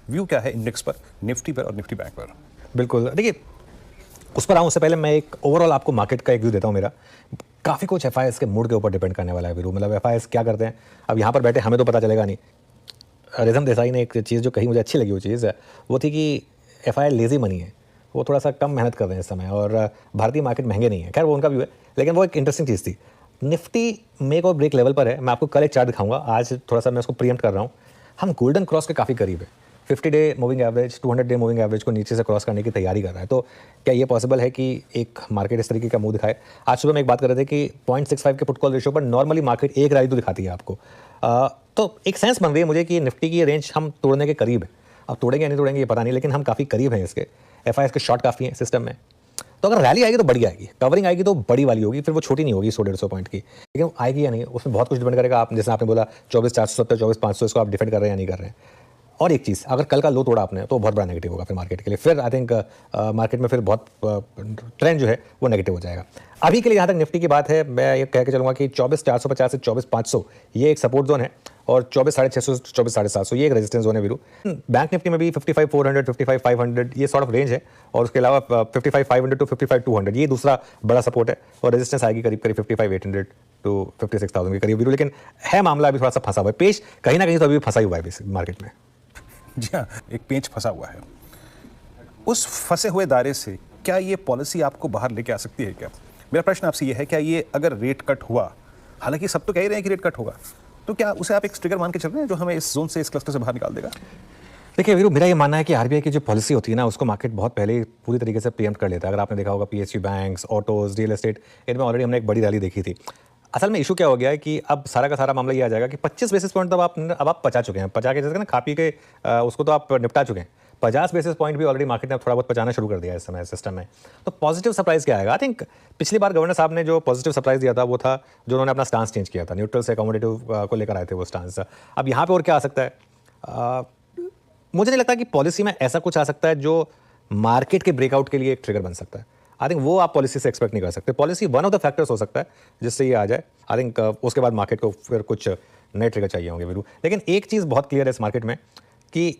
View क्या है index पर, निफ्टी पर और निफ्टी बैंक पर? बिल्कुल, देखिए उस पर आऊँ उससे पहले मैं एक ओवरऑल आपको मार्केट का एक व्यू देता हूँ मेरा। काफ़ी कुछ एफआईएस के मूड के ऊपर डिपेंड करने वाला है वीरू, मतलब एफआईएस क्या करते हैं अब यहाँ पर बैठे हमें तो पता चलेगा नहीं। रिधम देसाई ने एक चीज़ जो कही मुझे अच्छी लगी, वो चीज़ वो थी कि एफआईआई लेजी मनी है, वो थोड़ा सा कम मेहनत कर रहे हैं इस समय और भारतीय मार्केट महंगे नहीं है। खैर वो उनका व्यू है, लेकिन वो एक इंटरेस्टिंग चीज़ थी। निफ्टी मेक और ब्रेक लेवल पर है। मैं आपको कल एक चार्ट दिखाऊंगा, आज थोड़ा सा मैं उसको प्रीएम्प्ट कर रहा हूँ। हम गोल्डन क्रॉस के काफ़ी करीब है। 50 day moving average 200 day moving average को नीचे से क्रॉस करने की तैयारी कर रहा है। तो क्या ये पॉसिबल है कि एक मार्केट इस तरीके का मूव दिखाए? आज सुबह में एक बात कर रहे थे कि 0.65 के पुट कॉल रेशियो पर नॉर्मली मार्केट एक रैली तो दिखाती है आपको। तो एक सेंस बन रही है मुझे कि निफ्टी की रेंज हम तोड़ने के करीब है। अब तोड़ेंगे या नहीं तोड़ेंगे ये पता नहीं, लेकिन हम काफ़ी करीब हैं इसके। एफआईएस के शॉर्ट काफ़ी हैं सिस्टम में। तो अगर रैली आएगी तो बड़ी आएगी, कवरिंग आएगी तो बड़ी वाली होगी, फिर वो छोटी नहीं होगी 100-150 पॉइंट की। लेकिन आएगी या नहीं उसमें बहुत कुछ डिपेंड करेगा। आप जैसे आपने बोला 24,470 24,500 इसको आप डिफेंड कर रहे हैं या नहीं कर रहे हैं। और एक चीज़, अगर कल का लो तोड़ा आपने तो बहुत बड़ा नेगेटिव होगा फिर मार्केट के लिए। फिर आई थिंक मार्केट में फिर बहुत ट्रेंड जो है वो नेगेटिव हो जाएगा। अभी के लिए जहाँ तक निफ्टी की बात है, मैं ये कह के चलूँगा कि 24,450 से 24,500 ये एक सपोर्ट जोन है और 24,650 से 24,750 ये एक रेजिस्टेंस जोन है वीरू। बैंक निफ्टी में भी 55,400 55,500 ये सॉर्ट ऑफ रेंज है और उसके अलावा 55,500 टू 55,200 ये दूसरा बड़ा सपोर्ट है और रेजिस्टेंस आएगी करीब करीब 55,800 टू 56,000 के करीब वीरू। लेकिन है मामला अभी थोड़ा सा फंसा हुआ है, पेश कहीं ना कहीं तो अभी फंसा ही हुआ है मार्केट में। जी हाँ, एक पेंच फंसा हुआ है। उस फंसे हुए दायरे से क्या ये पॉलिसी आपको बाहर लेके आ सकती है क्या? मेरा प्रश्न आपसे ये है, क्या ये अगर रेट कट हुआ, हालांकि सब तो कह ही रहे हैं कि रेट कट होगा, तो क्या उसे आप एक ट्रिगर मान के चल रहे हैं जो हमें इस जोन से, इस क्लस्टर से बाहर निकाल देगा? देखिए वीरू, मेरा ये मानना है कि आरबीआई की जो पॉलिसी होती है ना, उसको मार्केट बहुत पहले ही पूरी तरीके से प्रीएम्प्ट कर लेता है। अगर आपने देखा होगा PSU banks, autos, real estate, इनमें ऑलरेडी हमने एक बड़ी रैली देखी थी। असल में इशू क्या हो गया है कि अब सारा का सारा मामला ये आ जाएगा कि 25 बेसिस पॉइंट तो अब आप पचा चुके हैं, पचा के जैसे ना खा पी के उसको तो आप निपटा चुके हैं। 50 बेसिस पॉइंट भी ऑलरेडी मार्केट ने थोड़ा बहुत पचाना शुरू कर दिया है इस समय सिस्टम में। तो पॉजिटिव सरप्राइज क्या आएगा? आई थिंक पिछली बार गवर्नर साहब ने जो पॉजिटिव सरप्राइज दिया था वो था जो उन्होंने अपना स्टांस चेंज किया था, न्यूट्रल से अकोमोडेटिव को लेकर आए थे वो स्टांस। अब यहाँ पे और क्या आ सकता है? मुझे नहीं लगता कि पॉलिसी में ऐसा कुछ आ सकता है जो मार्केट के ब्रेकआउट के लिए एक ट्रिगर बन सकता है। आई थिंक वो आप पॉलिसी से एक्सपेक्ट नहीं कर सकते। Policy one of the factors हो सकता है जिससे ये आ जाए। आई थिंक उसके बाद मार्केट को फिर कुछ नए ट्रिगर चाहिए होंगे वीरू। लेकिन एक चीज़ बहुत क्लियर है इस मार्केट में कि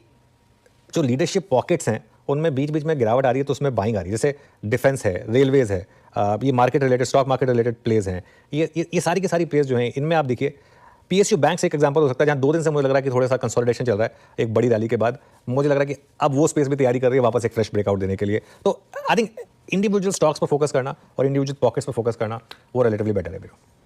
जो लीडरशिप पॉकेट्स हैं उनमें बीच बीच में गिरावट आ रही है, तो उसमें बाइंग आ रही है। जैसे डिफेंस है, रेलवेज है, ये market related, stock market related plays हैं। ये सारी की सारी प्लेज जो हैं, इनमें आप देखिए पीएसयू बैंक से एक एग्जांपल हो सकता है जहां 2 दिन से मुझे लग रहा है कि थोड़ा सा कंसोलिडेशन चल रहा है एक बड़ी रैली के बाद। मुझे लग रहा है कि अब वो स्पेस भी तैयारी कर रही है वापस एक फ्रेश ब्रेकआउट देने के लिए। तो आई थिंक इंडिविजुअल स्टॉक्स पर फोकस करना और इंडिविजुअल पॉकेट्स पर फोकस करना वो रिलेटिवली बेटर है मेरे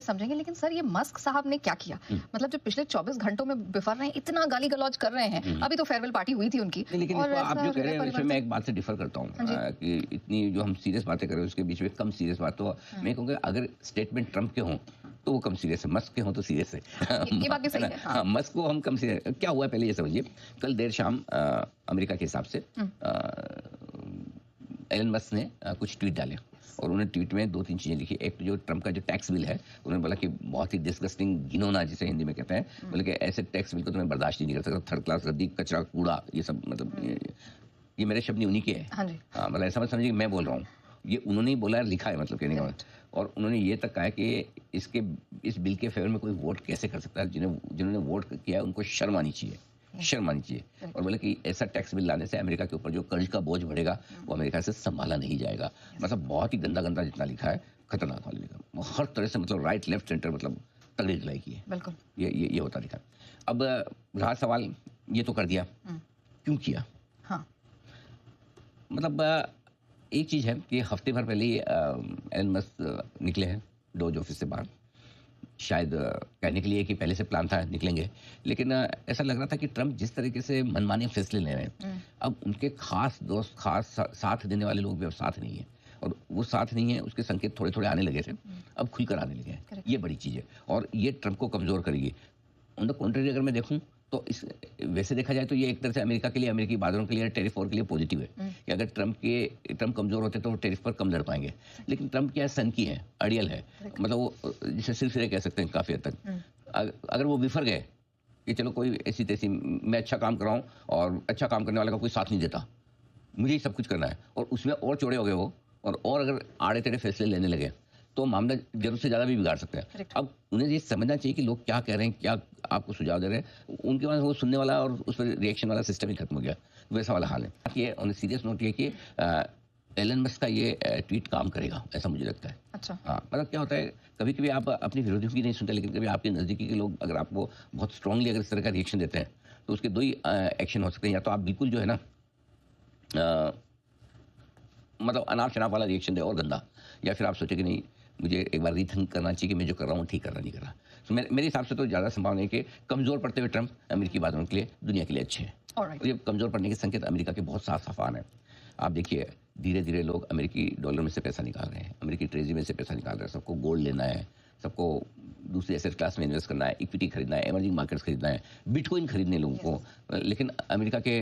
समझेंगे। लेकिन सर, ये मस्क साहब ने क्या किया? मतलब जो पिछले 24 घंटों में बिफर रहे हैं, इतना गाली गलौज कर रहे हैं। अभी तो फेयरवेल पार्टी हुई थी उनकी। लेकिन और आप जो कह रहे हैं उसमें मैं एक बात से डिफर करता हूँ कि इतनी जो हम सीरियस बातें कर रहे हैं उसके बीच में कम सीरियस बात, तो मैं कहूँगा अगर स्टेटमेंट ट्रंप के हों तो वो कम सीरियस है, मस्क के हों तो सीरियस है। ये बात भी सही है। हाँ, मस्क को हम कम सीरियस। क्या हुआ पहले ये समझिए। कल देर शाम अमेरिका के हिसाब से एलन मस्क ने कुछ ट्वीट डाले और उन्होंने ट्वीट में 2-3 चीज़ें लिखी। एक जो ट्रंप का जो टैक्स बिल है, उन्होंने बोला कि बहुत ही डिस्गस्टिंग, घिनौना जिसे हिंदी में कहते हैं, बोले कि ऐसे टैक्स बिल को तो मैं बर्दाश्त ही नहीं कर सकता। थर्ड क्लास रद्दी, कचरा, कूड़ा, ये सब, मतलब ये मेरे शब्द नहीं, उन्हीं के हैं। हाँ जी। हाँ, मतलब ऐसा मत समझिए कि मैं बोल रहा हूँ, ये उन्होंने ही बोला है, लिखा है, मतलब कहने का मतलब। और उन्होंने ये तक कहा है कि इस बिल के फेवर में कोई वोट कैसे कर सकता है? जिन्होंने वोट किया है उनको शर्म आनी चाहिए, शर्म आनी चाहिए। और बोले कि ऐसा टैक्स बिल लाने से अमेरिका के ऊपर जो कर्ज का बोझ बढ़ेगा वो अमेरिका से संभाला नहीं जाएगा। मतलब बहुत ही गंदा गंदा जितना लिखा है, खतरनाक वाला लिखा, हर तरह से, मतलब राइट लेफ्ट सेंटर, मतलब तगड़ी ढलाई की है। बिल्कुल ये होता लिखा। अब रहा सवाल, ये तो कर दिया, क्यों किया? हाँ। मतलब एक चीज़ है कि हफ्ते भर पहले एलन मस्क निकले हैं डोज ऑफिस से बाहर। शायद कहने के लिए कि पहले से प्लान था निकलेंगे, लेकिन ऐसा लग रहा था कि ट्रंप जिस तरीके से मनमाने फैसले ले रहे हैं, अब उनके खास दोस्त, खास साथ देने वाले लोग भी अब साथ नहीं है, और वो साथ नहीं है उसके संकेत थोड़े थोड़े आने लगे थे, अब खुलकर आने लगे हैं। ये बड़ी चीज़ है और ये ट्रंप को कमज़ोर करेगी। ऑन द कॉन्ट्री अगर मैं देखूं तो इस वैसे देखा जाए तो ये एक तरह से अमेरिका के लिए, अमेरिकी बाजारों के लिए, टेरिफ वॉर के लिए पॉजिटिव है कि अगर ट्रंप कमजोर होते तो वो टेरिफ पर कम लड़ पाएंगे। लेकिन ट्रंप क्या है, सनकी है, अड़ियल है, मतलब वो जिसे सिलसिले कह सकते हैं काफ़ी हद तक। अगर वो विफर गए कि चलो कोई ऐसी तैसी, मैं अच्छा काम कर रहा हूँ और अच्छा काम करने वाले का कोई साथ नहीं देता, मुझे ही सब कुछ करना है, और उसमें और चौड़े हो गए वो, और अगर आड़े तेड़े फैसले लेने लगे, तो मामला जरूरत से ज़्यादा भी बिगाड़ सकते हैं। Correct. अब उन्हें ये समझना चाहिए कि लोग क्या कह रहे हैं, क्या आपको सुझाव दे रहे हैं। उनके पास वो सुनने वाला और उस पर रिएक्शन वाला सिस्टम ही खत्म हो गया, वैसा वाला हाल है। ये ऑन सीरियस नोट ये कि एलन मस्क का ये ट्वीट काम करेगा, ऐसा मुझे लगता है। अच्छा। हाँ, मतलब क्या होता है, कभी कभी आप अपने विरोधियों की नहीं सुनते, लेकिन कभी आपके नज़दीकी के लोग अगर आपको बहुत स्ट्रांगली अगर इस तरह का रिएक्शन देते हैं, तो उसके दो ही एक्शन हो सकते हैं। या तो आप बिल्कुल जो है ना मतलब अनाप शनाप वाला रिएक्शन दे और गंदा, या फिर आप सोचे कि नहीं मुझे एक बार रीथिंक करना चाहिए कि मैं जो कर रहा हूँ ठीक कर रहा नहीं कर रहा। तो मेरे हिसाब से तो ज़्यादा संभावना है कि कमज़ोर पड़ते हुए ट्रंप अमेरिकी बातों के लिए, दुनिया के लिए अच्छे हैं। Alright. और ये कमज़ोर पड़ने के संकेत अमेरिका के बहुत साफ साफ आ रहे हैं। आप देखिए धीरे धीरे लोग अमेरिकी डॉलर में से पैसा निकाल रहे हैं, अमेरिकी ट्रेजरी में से पैसा निकाल रहे हैं। सबको गोल्ड लेना है, सबको दूसरी एसेट क्लास में इन्वेस्ट करना है, इक्विटी खरीदना है, एमर्जिंग मार्केट्स खरीदना है, बिटकॉइन खरीदने लोगों को, लेकिन अमेरिका के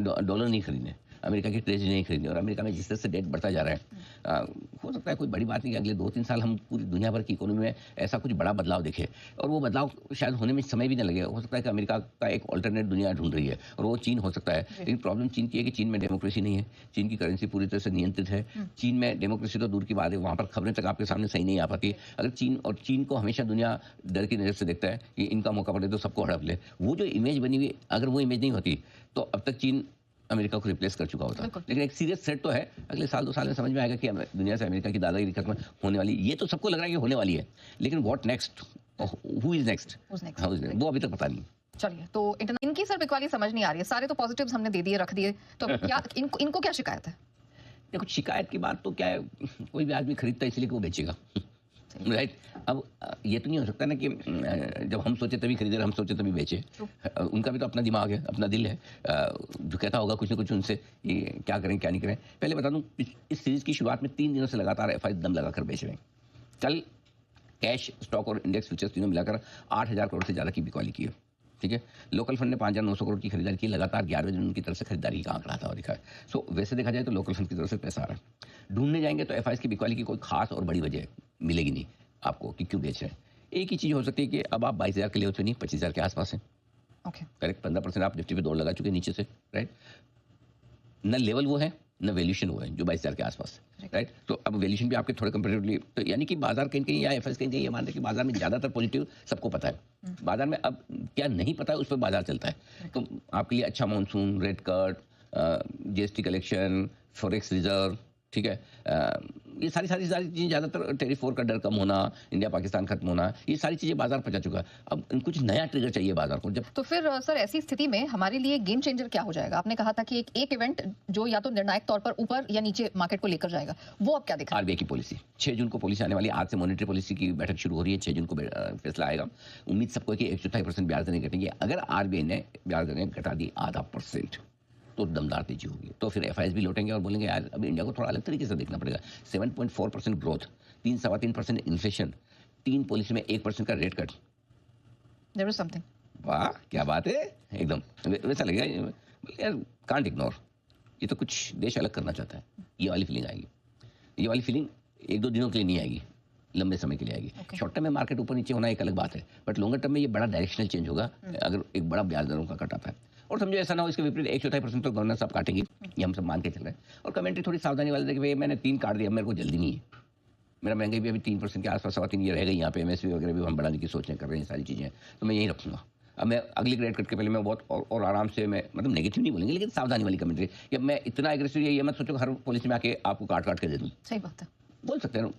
डॉलर नहीं खरीदने, अमेरिका की ट्रेजरी नहीं खरीदनी। और अमेरिका में जिस तरह से डेट बढ़ता जा रहा है, हो सकता है कोई बड़ी बात नहीं कि अगले 2-3 साल हम पूरी दुनिया भर की इकोनॉमी में ऐसा कुछ बड़ा बदलाव देखें, और वो बदलाव शायद होने में समय भी ना लगे। हो सकता है कि अमेरिका का एक ऑल्टरनेट दुनिया ढूंढ रही है, और वो चीन हो सकता है। लेकिन प्रॉब्लम चीन की है कि चीन में डेमोक्रेसी नहीं है, चीन की करेंसी पूरी तरह से नियंत्रित है। चीन में डेमोक्रेसी तो दूर की बात है, वहाँ पर खबरें तक आपके सामने सही नहीं आ पाती। अगर चीन को हमेशा दुनिया डर की नज़र से देखता है कि इनका मौका पड़े तो सबको हड़प ले। वो जो इमेज बनी हुई, अगर वो इमेज नहीं होती तो अब तक चीन अमेरिका को रिप्लेस कर चुका होता। लेकिन एक सीरियस थ्रेट तो है, अगले साल 2 साल में समझ में आएगा कि दुनिया से अमेरिका की दादागिरी खत्म होने वाली। ये तो सबको लग रहा है कि होने वाली है, लेकिन what next, who is next, वो अभी तक पता नहीं। चलिए, तो इनकी सर बिकवाली समझ नहीं आ रही है। सारे तो पॉजिटिव्स हमने दे दिए, रख दिए, तो अब क्या इनको क्या शिकायत है? देखो शिकायत की बात तो क्या है, कोई भी आदमी खरीदता है इसलिए कि वो बेचेगा, राइट। अब ये तो नहीं हो सकता ना कि जब हम सोचे तभी खरीदे, हम सोचे तभी बेचे। उनका भी तो अपना दिमाग है, अपना दिल है, जो कहता होगा कुछ ना कुछ उनसे ये क्या करें क्या नहीं करें। पहले बता दूं, इस सीरीज की शुरुआत में 3 दिनों से लगातार एफआई दम लगाकर बेच रहे हैं। कल कैश, स्टॉक और इंडेक्स फ्यूचर्स तीनों मिलाकर 8,000 करोड़ से ज़्यादा की बिकवाली की है, ठीक है। लोकल फंड ने 5,900 करोड़ की खरीदारी की, लगातार 11वें दिन उनकी तरफ से खरीदारी का आंकड़ा आता हुआ दिखा है। सो वैसे देखा जाए तो लोकल फंड की तरफ से पैसा आ रहा है। ढूंढने जाएंगे तो एफआईएस की बिकवाली की कोई खास और बड़ी वजह मिलेगी नहीं आपको कि क्यों बेच रहे हैं। एक ही चीज़ हो सकती है कि अब आप 22,000 के लिए तो नहीं, 25,000 के आसपास है। ओके, करेक्ट, 15% आप निफ्टी पे दौड़ लगा चुके हैं नीचे से, राइट। न लेवल वो है, न वैल्यूशन वो है जो 22,000 के आसपास है, राइट। तो अब वैल्यूशन भी आपके थोड़े कंपेरेटिवली, तो यानी कि बाजार कहीं कहीं या एफएस कहीं कहीं ये मानते हैं कि बाजार में ज़्यादातर पॉजिटिव सबको पता है। बाजार में अब क्या नहीं पता है उस पर बाजार चलता है। तो आपके लिए अच्छा monsoon, rate cut, GST collection, forex reserve, ठीक है, ये सारी चीज़ें, ज़्यादातर टेरिफ वॉर का डर कम होना, इंडिया पाकिस्तान खत्म होना, ये सारी चीज़ें बाजार पचा चुका है। अब कुछ नया ट्रिगर चाहिए बाजार को। जब तो फिर सर ऐसी स्थिति में हमारे लिए गेम चेंजर क्या हो जाएगा? आपने कहा था कि एक इवेंट जो या तो निर्णायक तौर पर ऊपर या नीचे मार्केट को लेकर जाएगा, वो अब क्या दिख रहा है? आरबीआई की पॉलिसी 6 जून को पॉलिसी आने वाली है। आज से मॉनेटरी पॉलिसी की बैठक शुरू हो रही है, 6 जून को फैसला आएगा। उम्मीद सबको है कि 1/4% ब्याज दरें घटेंगे। अगर आरबीआई ने ब्याज दरें घटा दी 0.5% तो दमदार तेजी होगी। तो फिर एफआईएस भी लौटेंगे और बोलेंगे यार अब इंडिया को थोड़ा अलग तरीके से देखना पड़ेगा। 7.4% ग्रोथ, 3-3.25% इन्फ्लेशन, 3 पॉलिसी में 1% का rate cut. There is something. वाह क्या बात है, एकदम वैसा लगेगा यार, कांट इग्नोर। ये तो कुछ देश अलग करना चाहता है, ये वाली फीलिंग आएगी। ये वाली फीलिंग 1-2 दिनों के लिए नहीं आएगी, लंबे समय के लिए आएगी। शॉर्ट टर्म में मार्केट ऊपर नीचे होना एक अलग बात है, बट लॉन्गर टर्म में ये बड़ा डायरेक्शनल चेंज होगा अगर एक बड़ा ब्याज दरों का कट आता है। और समझो ऐसा ना हो इसके विपरीत 1/4% तो गवर्नर साहब काटेंगे, ये हम सब मान के चल रहे हैं। और कमेंट्री थोड़ी सावधानी वाले देखिए, मैंने 3 काट दिया, मेरे को जल्दी नहीं है, मेरा महंगाई भी अभी 3% के आसपास, 3.25 ये रहेगा। यहाँ पे एमएसपी वगैरह भी हम बढ़ाने की सोचें कर रहे हैं, सारी चीज़ें तो मैं यहीं रखूँगा। अब मैं अगली ग्रेड कट के पहले मैं बहुत और आराम से, मैं मतलब नेगेटिव नहीं बोलेंगे लेकिन सावधानी वाली कमेंट्री, कि मैं इतना एग्रेसिव ये मत सोचो हर पॉलिसी में आके आपको काट के दे दूँ। सही बात है, बोल सकते हैं,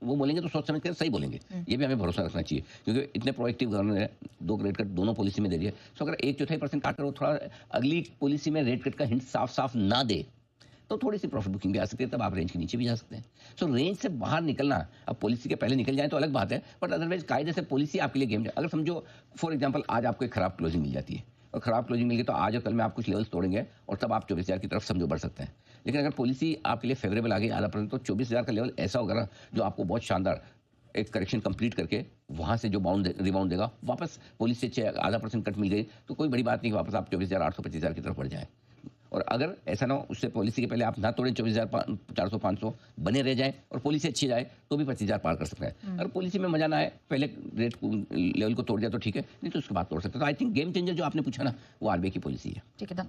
वो बोलेंगे तो सोच समझ कर सही बोलेंगे। ये भी हमें भरोसा रखना चाहिए क्योंकि इतने प्रोएक्टिव गवर्नर है, 2 रेट कट दोनों पॉलिसी में दे दिए। सो अगर 1/4% काट कर वो थोड़ा अगली पॉलिसी में रेट कट का हिंट साफ ना दे तो थोड़ी सी प्रॉफिट बुकिंग भी आ सकती है, तब आप रेंज के नीचे भी जा सकते हैं। सो रेंज से बाहर निकलना, अब पॉलिसी के पहले निकल जाए तो अलग बात है, बट अदरवाइज कायदे से पॉलिसी आपके लिए गेम। अगर समझो फॉर एग्जाम्पल आज आपको एक खराब क्लोजिंग मिल जाती है और खराब क्लोजिंग मिल गई तो आज और कल में आप कुछ लेवल्स तोड़ेंगे और तब आप 24,000 की तरफ समझो बढ़ सकते हैं। लेकिन अगर पॉलिसी आपके लिए फेवरेबल आ गई 0.5% तो 24,000 का लेवल ऐसा होगा ना जो आपको बहुत शानदार एक करेक्शन कंप्लीट करके वहाँ से जो रिबाउंड देगा, वापस पॉलिसी से 0.5% कट मिल गई तो कोई बड़ी बात नहीं, वापस आप 24,800 25,000 की तरफ बढ़ जाए। और अगर ऐसा ना हो उससे पॉलिसी के पहले आप ना तोड़ें, 24,400-500 बने रह जाए और पॉलिसी अच्छी जाए तो भी 25,000 पार कर सकते हैं। अगर पॉलिसी में मजा ना आए, पहले रेट लेवल को तोड़ दिया तो ठीक है, नहीं तो उसके बाद तोड़ सकते हैं। तो आई थिंक गेम चेंजर जो आपने पूछा ना, वो आरबीआई की पॉलिसी है। ठीक है।